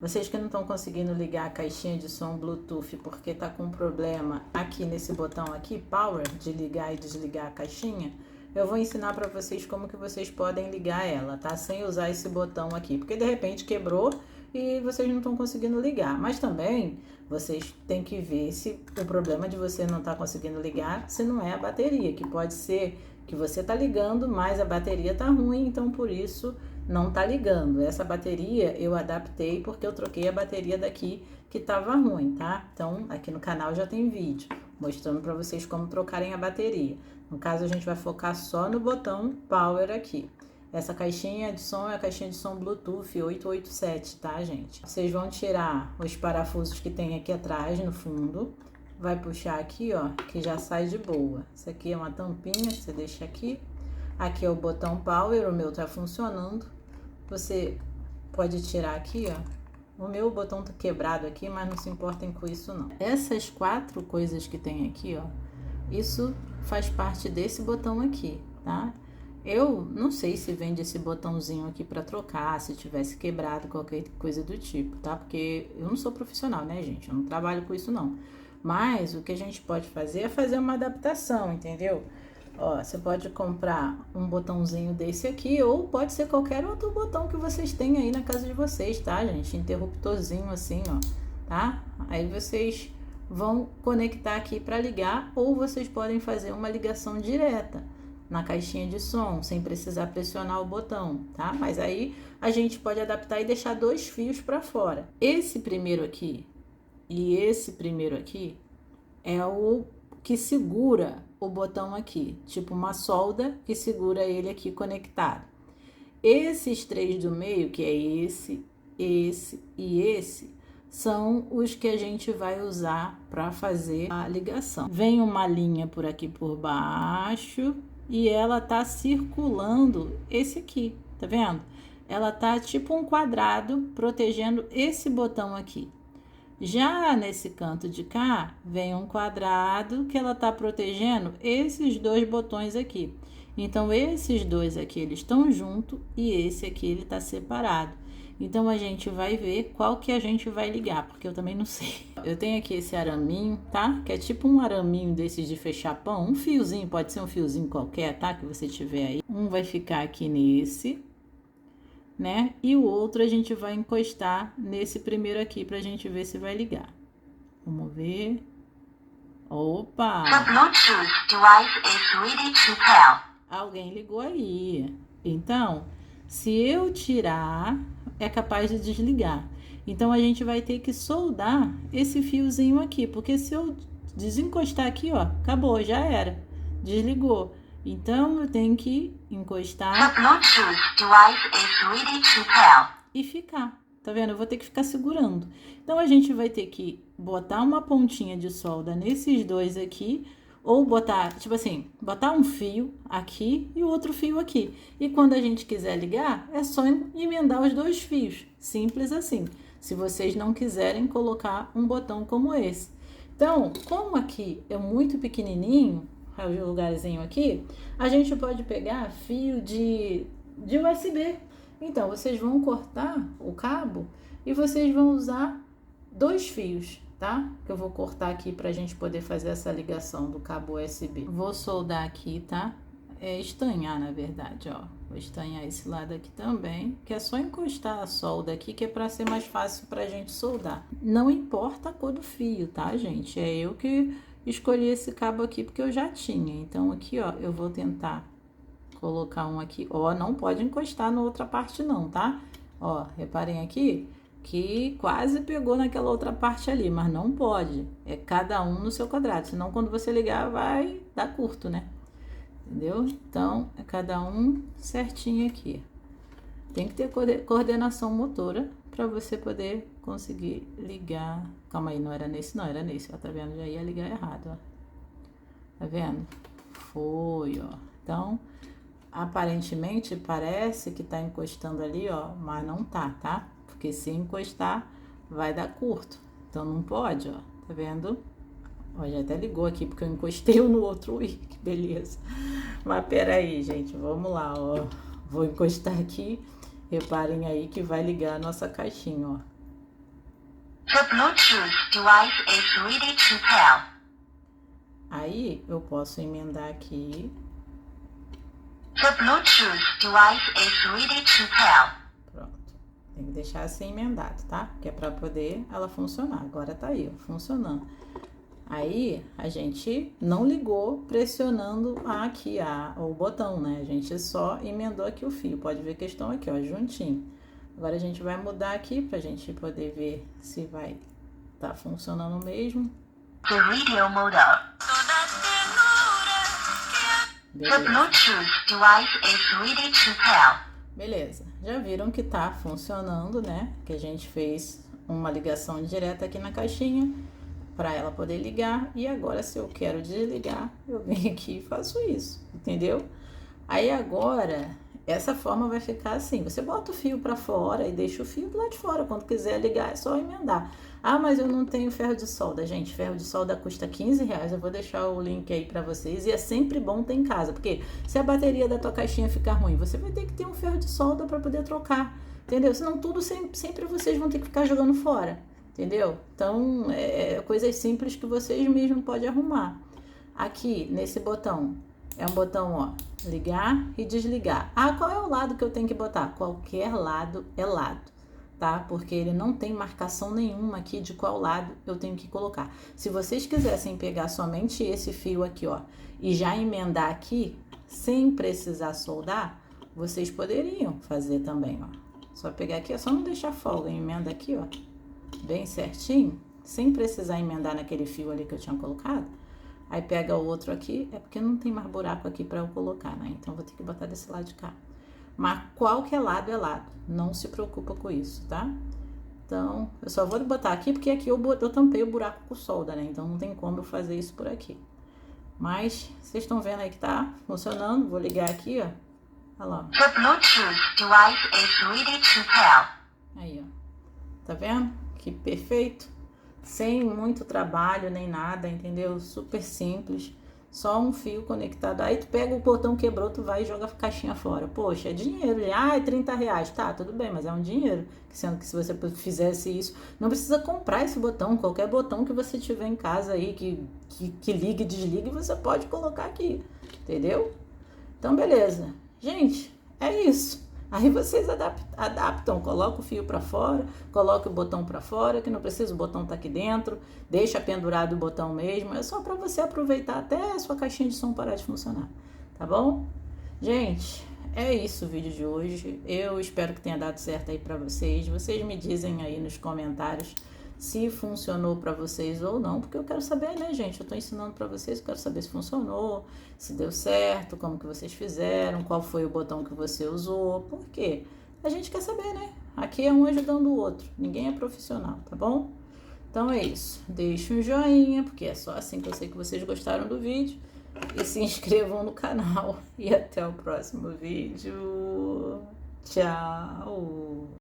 Vocês que não estão conseguindo ligar a caixinha de som Bluetooth porque tá com um problema aqui nesse botão aqui, Power, de ligar e desligar a caixinha, eu vou ensinar para vocês como que vocês podem ligar ela, tá? Sem usar esse botão aqui, porque de repente quebrou e vocês não estão conseguindo ligar. Mas também vocês têm que ver se o problema de você não estar conseguindo ligar, se não é a bateria, que pode ser que você tá ligando, mas a bateria tá ruim, então por isso não tá ligando. Essa bateria eu adaptei porque eu troquei a bateria daqui que tava ruim, tá? Então aqui no canal já tem vídeo mostrando para vocês como trocarem a bateria. No caso a gente vai focar só no botão Power aqui. Essa caixinha de som é a caixinha de som Bluetooth 887, tá, gente? Vocês vão tirar os parafusos que tem aqui atrás, no fundo. Vai puxar aqui, ó, que já sai de boa. Isso aqui é uma tampinha que você deixa aqui. Aqui é o botão Power, o meu tá funcionando. Você pode tirar aqui, ó. O meu botão tá quebrado aqui, mas não se importem com isso, não. Essas 4 coisas que tem aqui, ó, isso faz parte desse botão aqui, tá? Eu não sei se vende esse botãozinho aqui para trocar, se tivesse quebrado, qualquer coisa do tipo, tá? Porque eu não sou profissional, né, gente? Eu não trabalho com isso, não. Mas o que a gente pode fazer é fazer uma adaptação, entendeu? Ó, você pode comprar um botãozinho desse aqui, ou pode ser qualquer outro botão que vocês têm aí na casa de vocês, tá, gente? Interruptorzinho assim, ó, tá? Aí vocês vão conectar aqui para ligar, ou vocês podem fazer uma ligação direta na caixinha de som, sem precisar pressionar o botão, tá? Mas aí a gente pode adaptar e deixar 2 fios para fora. Esse primeiro aqui e esse primeiro aqui é o que segura o botão aqui, tipo uma solda que segura ele aqui conectado. Esses 3 do meio, que é esse e esse, são os que a gente vai usar para fazer a ligação. Vem uma linha por aqui por baixo e ela tá circulando esse aqui, tá vendo? Ela tá tipo um quadrado protegendo esse botão aqui. Já nesse canto de cá, vem um quadrado que ela tá protegendo esses 2 botões aqui. Então, esses 2 aqui, eles estão juntos e esse aqui, ele tá separado. Então, a gente vai ver qual que a gente vai ligar, porque eu também não sei. Eu tenho aqui esse araminho, tá? Que é tipo um araminho desses de fechar pão. Um fiozinho, pode ser um fiozinho qualquer, tá? Que você tiver aí. Um vai ficar aqui nesse, né? E o outro a gente vai encostar nesse primeiro aqui pra gente ver se vai ligar. Vamos ver. Opa! The Bluetooth device is ready to pair. Alguém ligou aí. Então, se eu tirar, é capaz de desligar. Então, a gente vai ter que soldar esse fiozinho aqui, porque se eu desencostar aqui, ó, acabou, já era. Desligou. Então, eu tenho que encostar. The Bluetooth device is ready to pair. E ficar, tá vendo? Eu vou ter que ficar segurando. Então, a gente vai ter que botar uma pontinha de solda nesses 2 aqui, ou botar, tipo assim, botar um fio aqui e o outro fio aqui. E quando a gente quiser ligar, é só emendar os 2 fios. Simples assim. Se vocês não quiserem colocar um botão como esse. Então, como aqui é muito pequenininho, o lugarzinho aqui, a gente pode pegar fio de USB. Então, vocês vão cortar o cabo e vocês vão usar 2 fios, tá? Que eu vou cortar aqui pra gente poder fazer essa ligação do cabo USB. Vou soldar aqui, tá? É estanhar, na verdade, ó. Vou estanhar esse lado aqui também, que é só encostar a solda aqui, que é pra ser mais fácil pra gente soldar. Não importa a cor do fio, tá, gente? É eu que escolhi esse cabo aqui porque eu já tinha. Então, aqui, ó, eu vou tentar colocar um aqui. Ó, não pode encostar na outra parte não, tá? Ó, reparem aqui que quase pegou naquela outra parte ali, mas não pode. É cada um no seu quadrado, senão quando você ligar vai dar curto, né? Entendeu? Então, é cada um certinho aqui. Tem que ter coordenação motora para você poder conseguir ligar. Calma aí, não era nesse, não, era nesse, ó, tá vendo? Já ia ligar errado, ó. Tá vendo? Foi, ó. Então, aparentemente parece que tá encostando ali, ó, mas não tá, tá? Porque se encostar, vai dar curto. Então, não pode, ó. Tá vendo? Ó, já até ligou aqui, porque eu encostei um no outro. Ui, que beleza. Mas peraí, gente, vamos lá, ó. Vou encostar aqui. Reparem aí que vai ligar a nossa caixinha, ó. The Bluetooth device is ready to pair. Aí eu posso emendar aqui. The Bluetooth device is ready to pair. Pronto. Tem que deixar assim emendado, tá? Que é pra poder ela funcionar. Agora tá aí, ó, funcionando. Aí a gente não ligou pressionando aqui o botão, né? A gente só emendou aqui o fio. Pode ver que estão aqui, ó, juntinho. Agora a gente vai mudar aqui pra gente poder ver se vai tá funcionando mesmo. The radio model. The Bluetooth device is ready to pair. Beleza, já viram que tá funcionando, né? Que a gente fez uma ligação direta aqui na caixinha para ela poder ligar. E agora, se eu quero desligar, eu venho aqui e faço isso, entendeu? Aí agora, essa forma vai ficar assim. Você bota o fio para fora e deixa o fio do lado de fora. Quando quiser ligar, é só emendar. Ah, mas eu não tenho ferro de solda. Gente, ferro de solda custa R$15. Eu vou deixar o link aí pra vocês. E é sempre bom ter em casa. Porque se a bateria da tua caixinha ficar ruim, você vai ter que ter um ferro de solda pra poder trocar. Entendeu? Senão tudo sempre vocês vão ter que ficar jogando fora. Entendeu? Então, coisas simples que vocês mesmos podem arrumar. Aqui, nesse botão, é um botão, ó, ligar e desligar. Ah, qual é o lado que eu tenho que botar? Qualquer lado é lado. Tá? Porque ele não tem marcação nenhuma aqui de qual lado eu tenho que colocar. Se vocês quisessem pegar somente esse fio aqui, ó, e já emendar aqui, sem precisar soldar, vocês poderiam fazer também, ó. Só pegar aqui, é só não deixar folga, emenda aqui, ó, bem certinho, sem precisar emendar naquele fio ali que eu tinha colocado. Aí pega o outro aqui, é porque não tem mais buraco aqui para eu colocar, né? Então vou ter que botar desse lado de cá. Mas qualquer lado é lado, não se preocupa com isso, tá? Então, eu só vou botar aqui porque aqui eu tampei o buraco com solda, né? Então não tem como eu fazer isso por aqui. Mas, vocês estão vendo aí que tá funcionando? Vou ligar aqui, ó. Olha lá. The Bluetooth device is ready to pair. Aí, ó. Tá vendo? Que perfeito. Sem muito trabalho nem nada, entendeu? Super simples. Só um fio conectado. Aí tu pega o botão, quebrou, tu vai e joga a caixinha fora. Poxa, é dinheiro. Ah, é R$30. Tá, tudo bem, mas é um dinheiro. Sendo que se você fizesse isso, não precisa comprar esse botão. Qualquer botão que você tiver em casa aí, que ligue e desligue, você pode colocar aqui. Entendeu? Então, beleza. Gente, é isso. Aí vocês adaptam, coloca o fio para fora, coloca o botão para fora, que não precisa, o botão tá aqui dentro, deixa pendurado o botão mesmo, é só para você aproveitar até a sua caixinha de som parar de funcionar, tá bom? Gente, é isso o vídeo de hoje, eu espero que tenha dado certo aí para vocês, vocês me dizem aí nos comentários se funcionou para vocês ou não, porque eu quero saber, né, gente? Eu tô ensinando para vocês, eu quero saber se funcionou, se deu certo, como que vocês fizeram, qual foi o botão que você usou, por quê? A gente quer saber, né? Aqui é um ajudando o outro, ninguém é profissional, tá bom? Então é isso, deixa um joinha, porque é só assim que eu sei que vocês gostaram do vídeo, e se inscrevam no canal, e até o próximo vídeo. Tchau!